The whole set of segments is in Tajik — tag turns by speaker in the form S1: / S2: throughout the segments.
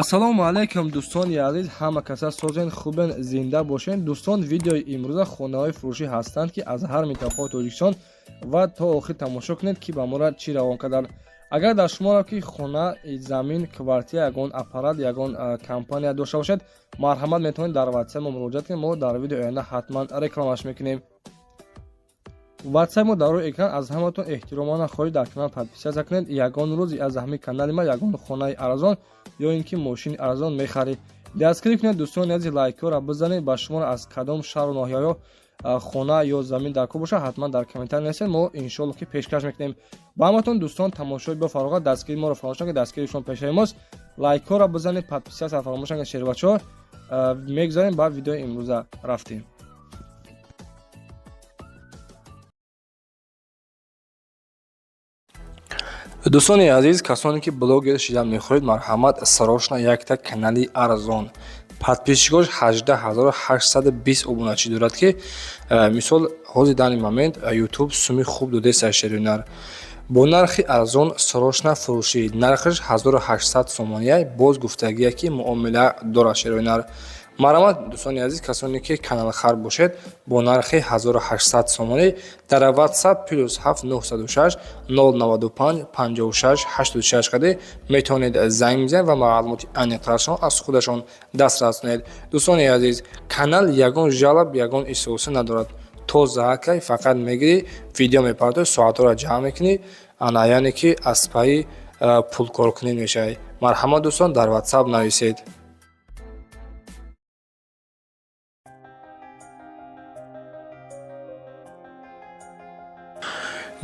S1: ассалому алайкум дӯстони азиз, ҳама каса созен хубен, зинда бошен. дӯстон, видеои имрӯза хонаҳои фурӯшӣ ҳастанд ки аз ҳар минтақаҳои Тоҷикистон ва то охир тамошо кунед ки ба моро чӣ равон карданд. агар дар шуморо ки хона, замин, квартира, ягон аппарат, ягон компания дошта бошед, марҳамат метавонед дар ватсап мо муроҷиат кунед. мо дар видеои оянда ҳатман рекламаш мекунем. ватсап мо дар рӯи экран. аз ҳаматон эҳтиромона хоҳиш дар канал подписатсия кунед. ягон рӯзи аз ҳамин канали ма ягон хонаи арзон ё ин ки мошини арзон мехаред, дастгирӣ кунед. дӯстони азиз, лайкҳоро бизанед. ба шумо аз кадом шаҳру ноҳияҳо хона ё замин дар кор боша, ҳатман дар комментар нависед. мо иншоалло ки пешкаш мекунем. ба ҳаматон дӯстон, тамошои бафарғат, дастгирии моро фаромӯш накунед. дастгирии шумо пешаи мост. лайкҳоро бизанед, подписатсия фаромӯш накунед. шербачаҳо мегзарем ба видеои имрӯза рафтем. дӯстони азиз, касоне ки блогер шидан мехоҳед, марҳамат, сарошна якта канали арзон. подписчикош 18820 обуначӣ дорад ки мисол ҳозир дар ин момент YouTube суми хуб додеса шеринар. бо нархи арзон сарошна фурӯшӣ. нархаш 1800 сомония. боз гуфтагия ки муомила дора шеринар. марҳамат дӯстони азиз, касоне ки каналхар бошед, бо нархи 1800 сомонӣ дар WhatsApp +7906 095 56 86 каде метавонед занг бизанед ва маълумоти айниқтарашон аз худашон дастрас кунед. дӯстони азиз, канал ягон жалаб, ягон исоса надорад. то заҳакай фақат мегирӣ, видео мепардозӣ, соатҳоро ҷамъ мекунӣ, ана яъне ки аз пайи пулкоркунӣ мешавӣ. марҳамат дӯстон, дар WhatsApp нависед.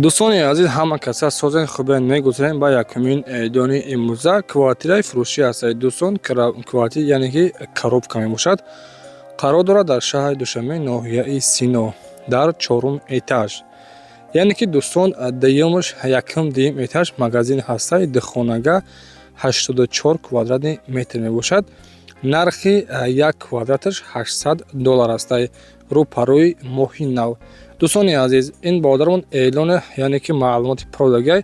S1: дӯстони азиз, ҳама каса созен хубен, мегузарем ба якумин эъдони имрӯза. квартираи фурӯшӣ ҳастед дӯстон. квартира яъне ки коробка мебошад. қарор дорад дар шаҳри Душанбе, ноҳияи Сино, дар 4-ум этаж. яъне ки дӯстон, дуюмаш якум этаж магазин ҳастаи духонага 84 квадратни метр мебошад. нархи як квадраташ $800 ҳастай. рӯпарӯи моҳи нав. дӯстони азиз, ин бодармон эълоне, яъне ки маълумоти продагай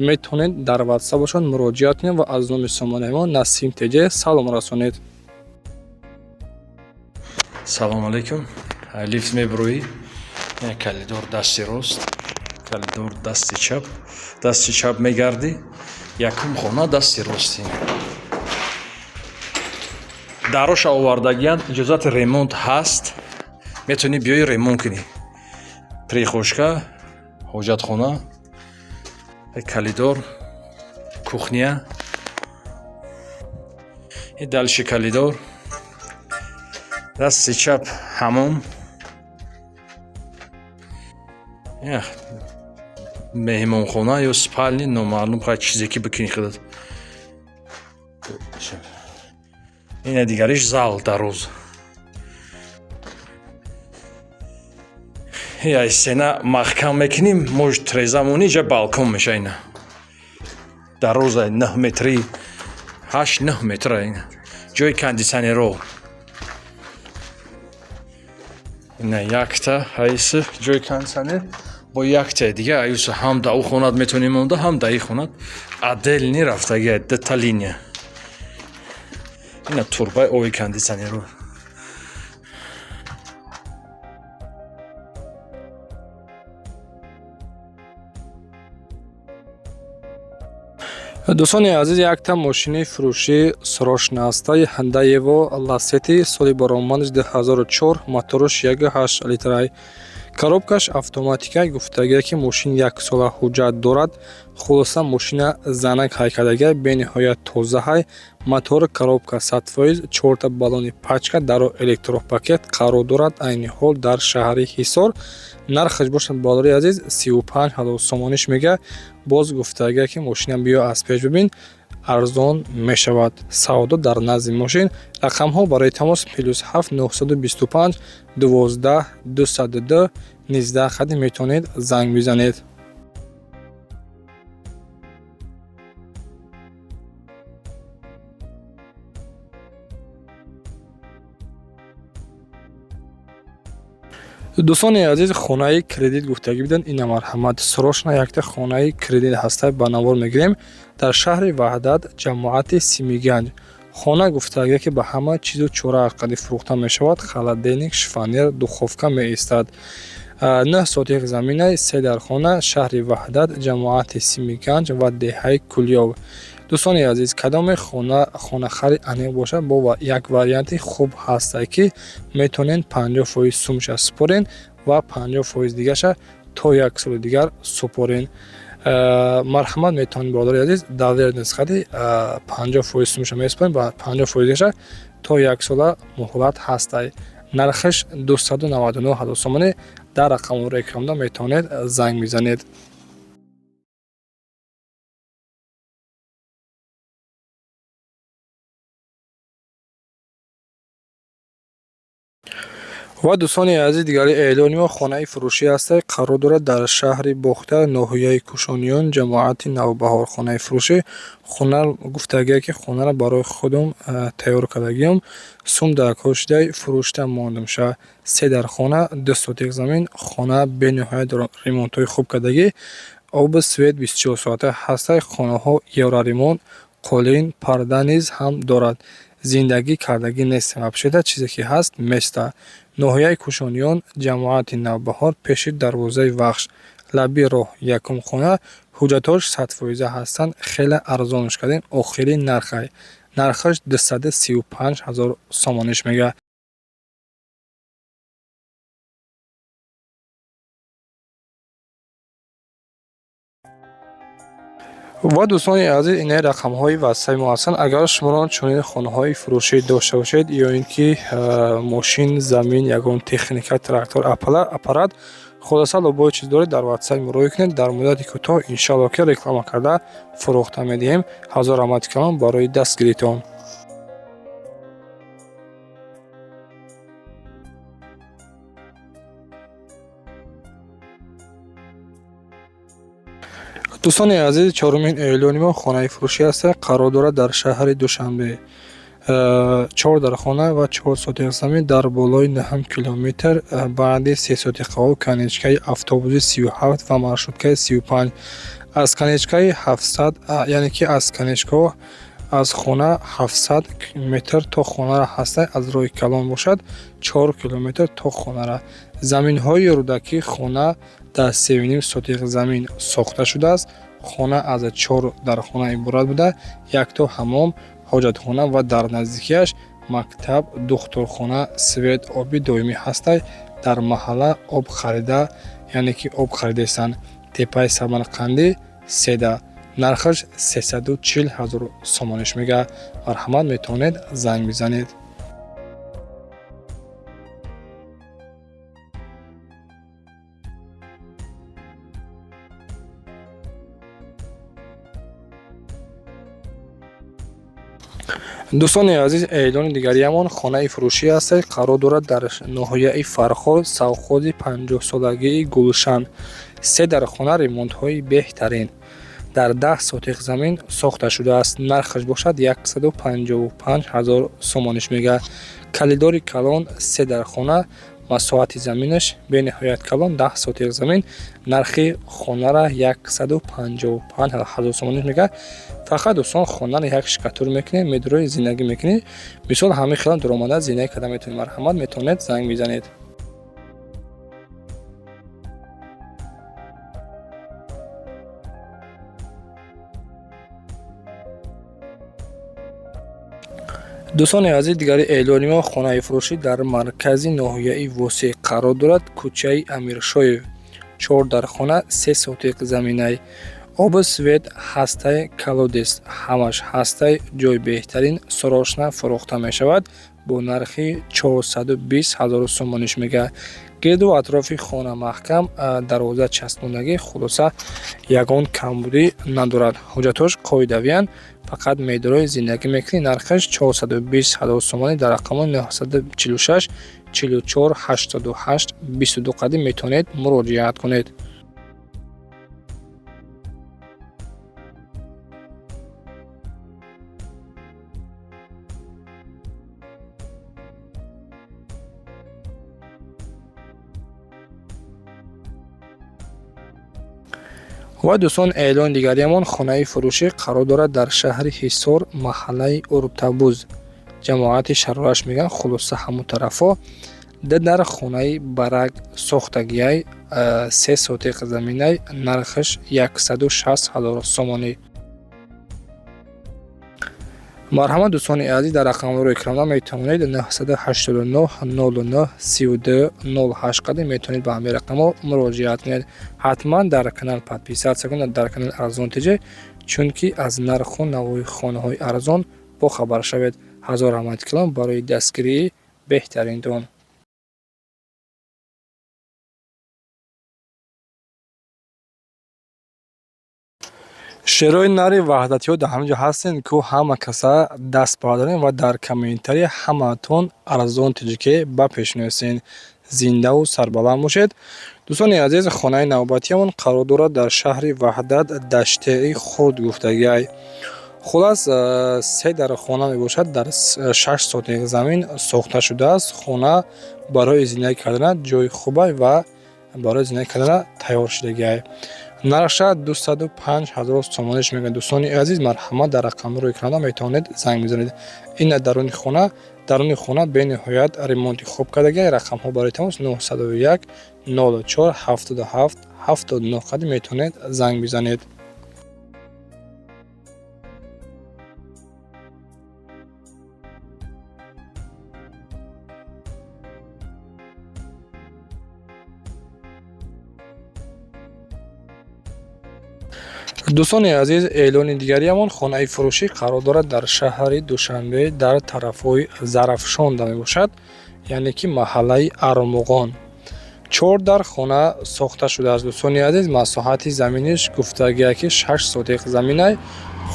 S1: метавонед дар ватсапашон муроҷиат кунед ва аз номи сомонаи мо Насим Теҷа салом расонед.
S2: салому алайкум. лифт мебурӯӣ, калидор дасти рост, калидор дасти чап мегардӣ, якум хона дасти рости. дароша овардагиян, иҷозати ремонт ҳаст, метавонӣ биёи ремонт кунӣ. прихошка, ҳоҷатхона, калидор, кухня, далши калидор, дасти чап ҳамом, меҳмонхона ё спальни номаълум, ҳар чизе ки бикунӣ худат. ина дигариш зал дароз. я стена маҳкам мекунем, мошт резамони ҷа балкон меша. ина дароза 9 метри, 8-9 метра. ина ҷои кондитсионеро. ина якта ҳайси ҷои кондитсионер бо якта дига аюса ҳам да ӯ хонат метавонем монда, ҳам да и хонат отдельни рафтагия деталиния. ина турбаи оби кондитсионеро.
S1: дӯстони азиз, якта мошини фурӯшӣ сарошнастаи Hyundai Lacetti соли баромадаш 2004, мотораш 1.8 литрай. коробкаш автоматикай гуфтагия ки мошин 1 сола ҳуҷҷат дорад. хулоса мошина занак ҳайкадагия бениҳоят тозаҳай. мотор коробка 100%, 4 баллони пачка, даро электропакет қарор дорад. айни ҳол дар шаҳри Ҳисор. нархаш бошад болори азиз 35,000 сомониш мега. боз гуфтагия ки мошина биё аз пеш бибин, арзон мешавад. савдо дар назди мошин. рақамҳо барои тамос +7 925 12 202 19 хади метавонед занг бизанед. дӯстони азиз, хонаи кредит гуфтагӣ биданд. ина марҳамат, сарошна якта хонаи кредит ҳастай ба навор мегирем дар шаҳри Ваҳдат, ҷамоати Симиганҷ. хона гуфтагие ки ба ҳама чизу чора аққадӣ фурӯхта мешавад. Холодильник, шифонер, духовка меистад. 9 сотиқ заминаи 3 дар хона, шаҳри Ваҳдат, ҷамоати Симиганҷ ва деҳаи Кулёв. дӯстони азиз, кадоме хонахари аниқ бошад, бо як варианти хуб ҳастад ки метонен 50% сумша супорен ва 50% дигаша то як соли дигар супорен. Марҳамат метавонед биродари азиз давлер нисхати 50% сумша месупорен ва 50% дигаша то як сола муҳлат ҳастай. нархаш 299 000 сомоне. дар рақамҳои рекламда метавонед занг бизанед. ва дӯстони азиз, дигари эълони мо хонаи фурӯшӣ ҳастад. қарор дорад дар шаҳри Бохта, ноҳияи Кушониён, ҷамоати Навбаҳор. Хонаи фурӯшӣ хона гуфтагие ки хонаро барои худум тайёр кардагиам. сум даркор шудаи фурӯшта мондамша. 3 дар хона, 2 сотиқ замин. Хона бениҳоят ремонтҳои хуб кардагӣ. Оби свет 24 соата ҳастад. хонаҳо евроремонт, қолин, парда низ ҳам дорад. зиндагӣ кардагӣ нест. вообще-то чизе ки ҳаст места. ноҳияи Кушониён, ҷамоати Навбаҳор, пеши дарвозаи Вахш, лаби роҳ, якум хона. ҳуҷҷатҳош 100% ҳастанд. хеле арзонш кардем. охирин нархай. нархаш 235 000 сомониш мега. ва дӯстони азиз, инаи рақамҳои ватсаби мо ҳастанд. агар шуморо чунин хонаҳои фурӯшӣ дошта бошед ё ин ки мошин, замин, ягон техника, трактор, аппарат, хулоса лобои чиз доред, дар ватсаби муроҷиат кунед. дар муддати кӯтоҳ иншоалло ки реклама карда фурӯхта медиҳем. ҳазор раҳмати калон барои дастгиритон. дӯстони азиз, чорумин эълони мо хонаи фурӯшӣ ҳастад. қарор дорад дар шаҳри Душанбе. 4 дар хона ва 4 сотиқ замин дар болои 9 километр. баъди 3 сотиқаҳо конечкаи автобуси 37 ва маршруткаи 35. аз конечкаи 700, яъне ки аз конечкаҳо аз хона 700 метр то хонара ҳастад. аз роҳи калон бошад 4 километр то хонара. заминҳои рӯдакии хона дар 3.5 сотиқ замин сохта шудааст. хона аз 4 дар хона иборат буда, якто ҳаммом, ҳоҷатхона ва дар наздикияш мактаб, духторхона, свет, оби доимӣ ҳастад. дар маҳалла об харида, яъне ки об харидестанд. теппаи Самарқандӣ седа. нархаш 340 000 сомониш мега. марҳамат метавонед занг бизанед. дӯстони азиз, эълони дигариамон хонаи фурӯшӣ ҳастад. қарор дорад дар ноҳияи Фарход, совхози 50-солагии Гулшан. 3 дар хона, ремонтҳои беҳтарин. дар 10 сотиқ замин сохта шудааст. нархаш бошад 155 000 сомониш мега. калидори калон 3 дар хона, масоҳати заминаш бениҳоят калон 10 сотиқ замин. нархи хонара 155 000 сомониш мега. фақат дӯстон хонара як шикатур мекунед, медрои зиндагӣ мекунед. мисол ҳамин хелам даромада зиндагӣ карда метавонед. марҳамат метавонед занг бизанед. дӯстони азиз, дигари эълони мо хонаи фурӯшӣ дар маркази ноҳияи Восеъ қарор дорад. кӯчаи Амиршоев. 4 дар хона, 3 сотиқ заминай. оби свет ҳастаи колодес. ҳамаш ҳастаи ҷой беҳтарин. сорошна фурӯхта мешавад бо нархи 420 000 сомониш мега. гирду атрофи хона маҳкам, дарвоза часпондагӣ, хулоса ягон камбудӣ надорад. ҳуҷҷатҳош қоидавиянд. фақат медрои зиндагӣ мекунед. нархаш 420 000 сомонӣ. дар рақамони 946 44 88 22 қадим метавонед муроҷиат кунед. ва дӯстон, эълони дигариамон хонаи фурӯшӣ қарор дорад дар шаҳри Ҳисор, маҳаллаи Уртабуз. ҷамоати Шарораш мегӯянд хулоса ҳамун тарафҳо дар хонаи барак сохтагиай 3 сотиқ заминай нархаш 160,000 сомонӣ. марҳамат дӯстони азиз, дар рақамҳои киромда метавонед 989 09 32 08 қадр метавонед ба ҳамин рақамҳо муроҷиат кунед. ҳатман дар канал подписатсия кунед, дар канали Арзон ТЖ, чунки аз нарху навои хонаҳои арзон бохабар шавед. ҳазор раҳмати калом барои дастгирии беҳтарин дон. шерои нари ваҳдатиҳо дар ҳамин ҷо ҳастем, ки ҳама каса даст бардорем ва дар комментарӣ ҳамаатон Арзон ТЖ ба пеш нависен. Зиндаву сарбаланд бошед. дӯстони азиз, хонаи навбатиамон қарор дорад дар шаҳри Ваҳдат, даштаи Хурд гуфтагиай. хулас 3 дар хона мебошад, дар 6 сотиқ замин сохта шудааст. хона барои зиндагӣ кардана ҷойи хубай ва барои зиндагӣ кардана тайёр шудагиай. нархша 205,000 сомониш мегӯяд. дӯстони азиз, марҳамат дар рақамҳои экранда метавонед занг бизанед. ин даруни хона бениҳоят ремонти хуб кардагиай. рақамҳо барои тамос 901 04 77 79 қадр метавонед занг бизанед. дӯстони азиз, эълони дигариамон хонаи фурӯшӣ қарор дорад дар шаҳри Душанбе, дар тарафҳои Зарафшонда мебошад, яъне ки маҳаллаи Армуғон. 4 дар хона сохта шудааст. дӯстони азиз, масоҳати заминиш гуфтагиай ки 6 сотиқ заминай.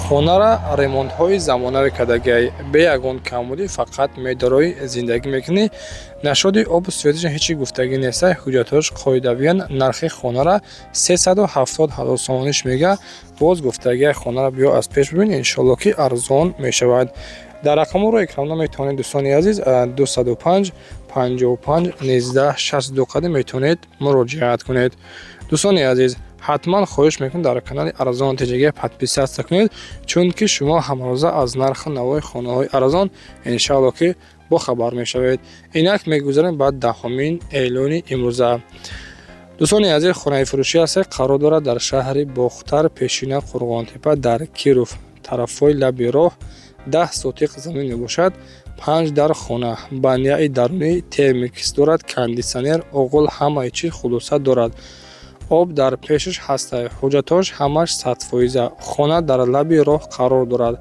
S1: хонара ремонтҳои замонавӣ кардагиай. бе ягон камбудӣ, фақат медорои зиндагӣ мекунӣ. нашоди обу светиш ҳечи гуфтагӣ нестай. ҳуҷҷатҳош қоидавиян. нархи хонара 370,000 сомониш мега. боз гуфтагиай хонара биё аз пеш бибин, иншоалло ки арзон мешавад. дар рақамҳоро экранда метавонед дӯстони азиз 205 55 19 62 қадр метавонед муроҷиат кунед. дӯстони азиз, ҳатман хоҳиш мекунам дар канали Арзон ТЖ подписатсия кунед, чунки шумо ҳамрӯза аз нарху навои хонаҳои арзон иншоалло ки бохабар мешавед. инак мегузарем ба 10-умин эълони имрӯза. дӯстони азиз, хонаи фурӯшӣ аст, қарор дорад дар шаҳри Бохтар, пешина Қурғонтепа, дар Киров, тарафҳои лаби роҳ. 10 сотиқ замин мебошад. 5 дар хона, баняи дарунӣ, термикс дорад, кондитсионер, оғул, ҳамаи чиз хулоса дорад. об дар пешаш ҳастай. ҳуҷҷатҳош ҳамаш 100%. хона дар лаби роҳ қарор дорад.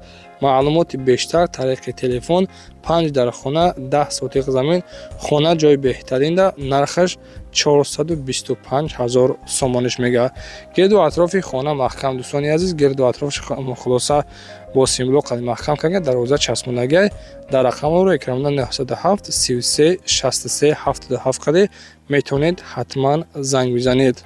S1: маълумоти бештар тариқи телефон. 5 дар хона, 10 сотиқ замин. хона ҷои беҳтаринда. нархаш 425,000 сомониш мега. гирду атрофи хона маҳкам. дӯстони азиз, гирду атрофи хулоса бо симблоқи маҳкам кардан дарвоза часпондагиай. дар рақамҳоро экрамда 907 33 63 77 қадр метавонед ҳатман занг бизанед.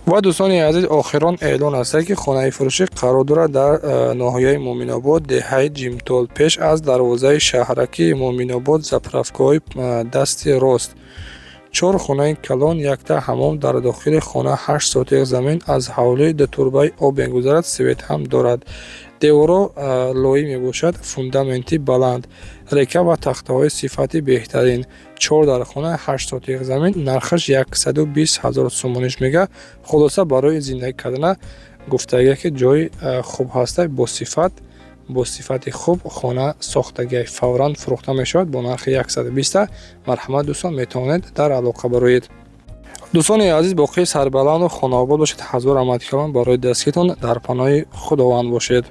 S1: ва дӯстони азиз, охирон эълон аст ки хонаи фурӯшӣ қарор дорад дар ноҳияи Муъминобод, деҳаи Ҷимтол, пеш аз дарвозаи шаҳракии Муъминобод, заправкаҳои дасти рост. 4 хонаи калон, якта ҳаммом, дар дохили хона 8 сотиқ замин. аз ҳавлӣ ду турбаи об мегузарад, свет ҳам дорад. деворо лоӣ мебошад, фундаменти баланд, река ва тахтаҳои сифати беҳтарин. 4 дар хона 8 сотиқ замин. нархаш 120,000 сомониш мега. хулоса барои зиндагӣ кардана гуфтагиай ки ҷои хуб ҳастай, бо сифати хуб хона сохтагиай. фавран фурӯхта мешавад бо нархи 120. марҳамат дӯстон, метавонед дар алоқа бароед. дӯстони азиз, боқии сарбаланду хонаобод бошед. ҳазор раҳмати калом барои дастгиритон. дар паноҳи худованд бошед.